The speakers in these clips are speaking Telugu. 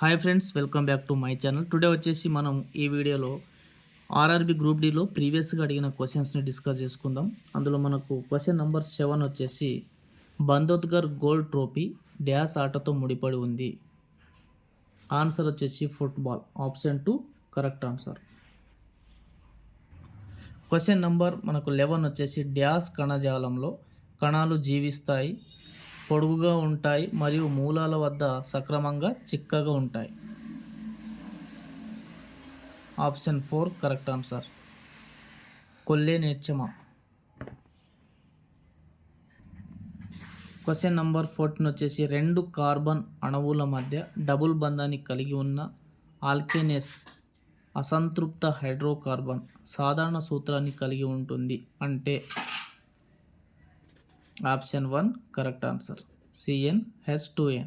Hi friends, welcome back to my channel. Today వచ్చేసి మనం ఈ వీడియోలో ఆర్ఆర్బి గ్రూప్ డిలో ప్రీవియస్గా అడిగిన క్వశ్చన్స్ని డిస్కస్ చేసుకుందాం. అందులో మనకు క్వశ్చన్ నెంబర్ 7 వచ్చేసి బందోద్గర్ గోల్డ్ ట్రోఫీ డ్యాష్ ఆటతో ముడిపడి ఉంది. ఆన్సర్ వచ్చేసి football. Option 2 correct answer. Question number మనకు 11 వచ్చేసి డ్యాష్ కణజాలంలో కణాలు జీవిస్తాయి, పొడుగుగా ఉంటాయి మరియు మూలాల వద్ద సక్రమంగా చిక్కగా ఉంటాయి. Option 4 correct answer. కొల్లేనేర్చమ. క్వశ్చన్ నంబర్ 14 వచ్చేసి 2 కార్బన్ అణువుల మధ్య డబుల్ బంధాన్ని కలిగి ఉన్న ఆల్కేనేస్ అసంతృప్త హైడ్రోకార్బన్ సాధారణ సూత్రాన్ని కలిగి ఉంటుంది అంటే option 1 correct answer. CnH2n.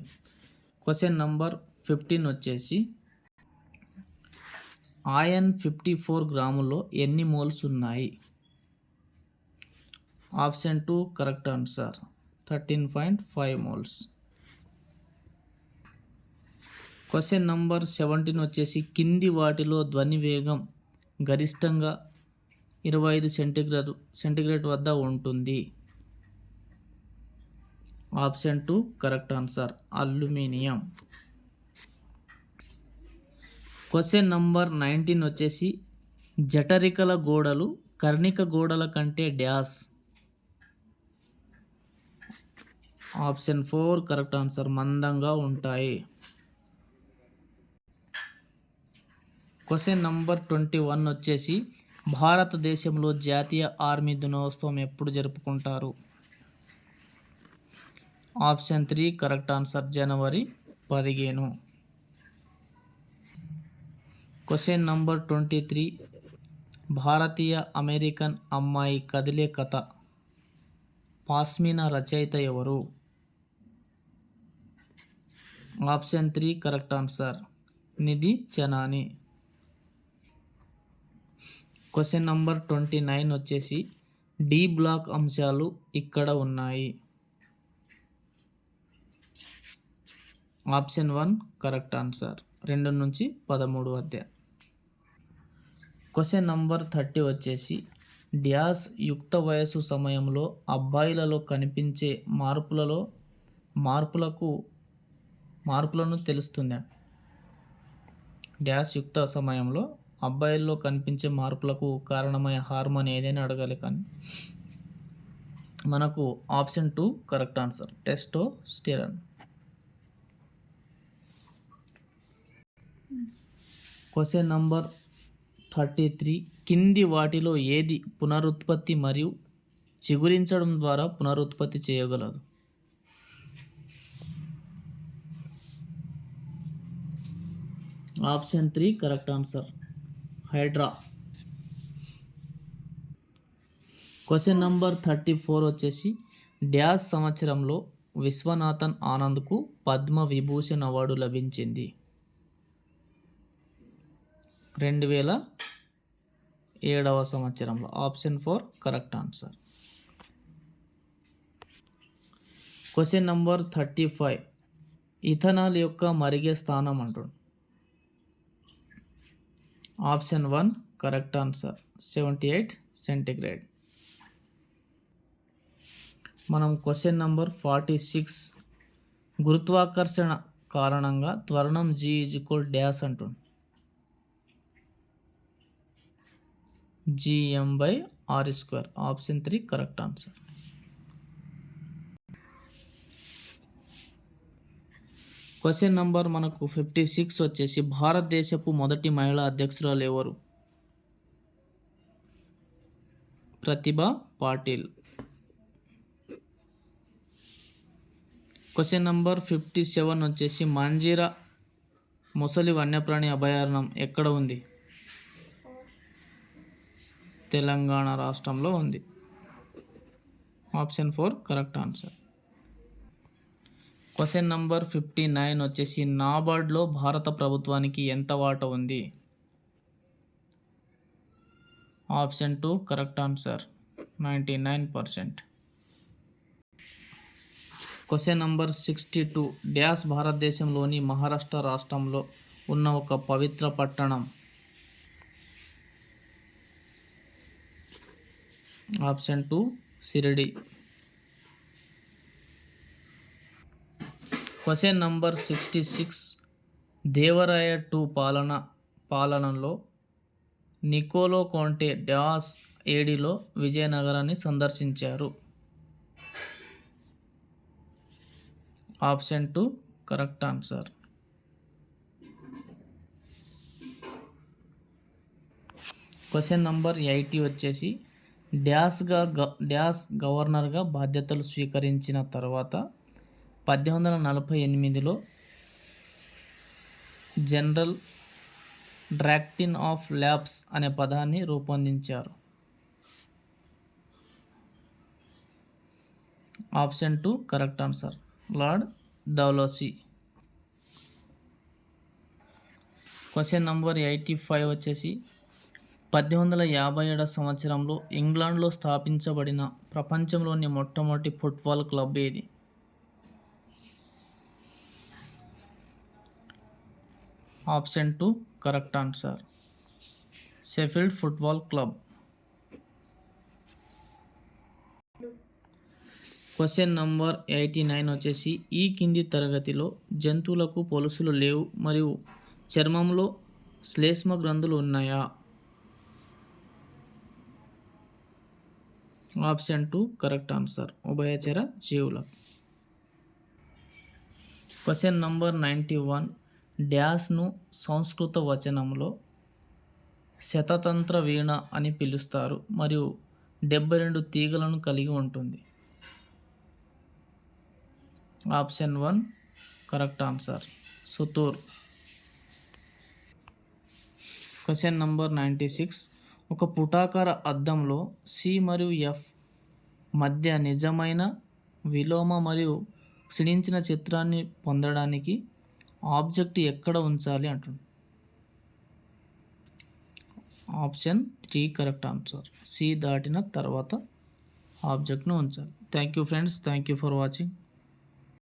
Question number 15 వచ్చేసి ఐరన్ 54 గ్రాముల్లో ఎన్ని మోల్స్ ఉన్నాయి? Option 2 correct answer. 13.5 moles. Question number 17 వచ్చేసి కింది వాటిలో ధ్వని వేగం గరిష్టంగా 25 సెంటీగ్రేడ్ వద్ద ఉంటుంది. Option 2 correct answer. Aluminium. Question number 19 వచ్చేసి జఠరికల గోడలు కర్ణిక గోడల కంటే డ్యాష్. Option 4 correct answer. మందంగా ఉంటాయి. క్వశ్చన్ నంబర్ 21 వచ్చేసి భారతదేశంలో జాతీయ ఆర్మీ దినోత్సవం ఎప్పుడు జరుపుకుంటారు? Option 3 correct answer. జనవరి 15. క్వశ్చన్ నంబర్ 23 భారతీయ అమెరికన్ అమ్మాయి కదిలే కథ పాస్మినా రచయిత ఎవరు? Option 3 correct answer. Nidhi Chanani. Question number 29 వచ్చేసి డి బ్లాక్ అంశాలు ఇక్కడ ఉన్నాయి. Option 1 correct answer. 2 నుంచి 13 మధ్య. క్వశ్చన్ నంబర్ 30 వచ్చేసి డ్యాష్ యుక్త వయసు సమయంలో అబ్బాయిలలో కనిపించే మార్పులను తెలుస్తుంది. డ్యాష్ యుక్త సమయంలో అబ్బాయిల్లో కనిపించే మార్పులకు కారణమయ్యే హార్మోన్ ఏదైనా అడగాలి, కానీ మనకు option 2 correct answer. Testosterone. Question number 33 కింది వాటిలో ఏది పునరుత్పత్తి మరియు చిగురించడం ద్వారా పునరుత్పత్తి చేయగలదు? Option 3 correct answer. Hydra. Question number 34 వచ్చేసి డ్యాష్ సంవత్సరంలో విశ్వనాథన్ ఆనంద్కు పద్మ విభూషణ్ అవార్డు లభించింది? 2007 సంవత్సరంలో. Option 4 correct answer. Question number 35 ethanol యొక్క మరిగే స్థానం అంటుంది. Option 1 correct answer. 78 సెంటీగ్రేడ్. మనం క్వశ్చన్ నంబర్ 46 గురుత్వాకర్షణ కారణంగా త్వరణం G డాష్ అంటుంది. gm/r². Option 3 correct answer. Question number మనకు 56 వచ్చేసి భారతదేశపు మొదటి మహిళా అధ్యక్షురాలు ఎవరు? ప్రతిభ పాటిల్. క్వశ్చన్ నంబర్ 57 వచ్చేసి మంజీరా మొసలి వన్యప్రాణి అభయారణ్యం ఎక్కడ ఉంది? తెలంగాణ రాష్ట్రంలో ఉంది. Option 4 correct answer. Question number 59 వచ్చేసి నాబార్డ్లో భారత ప్రభుత్వానికి ఎంత వాటా ఉంది? Option 2 correct answer. 99%. Question number 62. Dash భారతదేశంలోని మహారాష్ట్ర రాష్ట్రంలో ఉన్న ఒక పవిత్ర పట్టణం. Option 2 Shirdi. Question number 66. Devaraya 2 పాలనలో నికోలో కోంటే డ్యాష్ ఏడిలో విజయనగరాన్ని సందర్శించారు. Option 2 correct answer. Question number 80 వచ్చేసి డ్యాష్ గవర్నర్గా బాధ్యతలు స్వీకరించిన తర్వాత 1848లో జనరల్ డాక్ట్రిన్ ఆఫ్ ల్యాబ్స్ అనే పదాన్ని రూపొందించారు. Option 2 correct answer. Lord Dalhousie. Question number 85 వచ్చేసి 1857 సంవత్సరంలో ఇంగ్లాండ్లో స్థాపించబడిన ప్రపంచంలోని మొట్టమొదటి ఫుట్బాల్ క్లబ్ ఏది? Option 2 correct answer. Sheffield football club. Question number 89 వచ్చేసి ఈ కింది తరగతిలో జంతువులకు పొలుసులు లేవు మరియు చర్మంలో శ్లేష్మ గ్రంథులు ఉన్నాయా? Option 2 correct answer. ఉభయచర జీవులకు. Question number 91. డ్యాష్ను సంస్కృత వచనంలో శతతంత్ర వీణ అని పిలుస్తారు మరియు 72 తీగలను కలిగి ఉంటుంది. Option 1 correct answer. సుతూర్. Question number 96. ఒక పుటాకార అద్దంలో C మరియు F మధ్య నిజమైన విలోమ మరియు క్షీణించిన చిత్రాన్ని పొందడానికి ఆబ్జెక్ట్ ఎక్కడ ఉంచాలి అంటుంది. Option 3 correct answer. C దాటిన తర్వాత ఆబ్జెక్ట్ను ఉంచాలి. Thank you friends. Thank you for watching.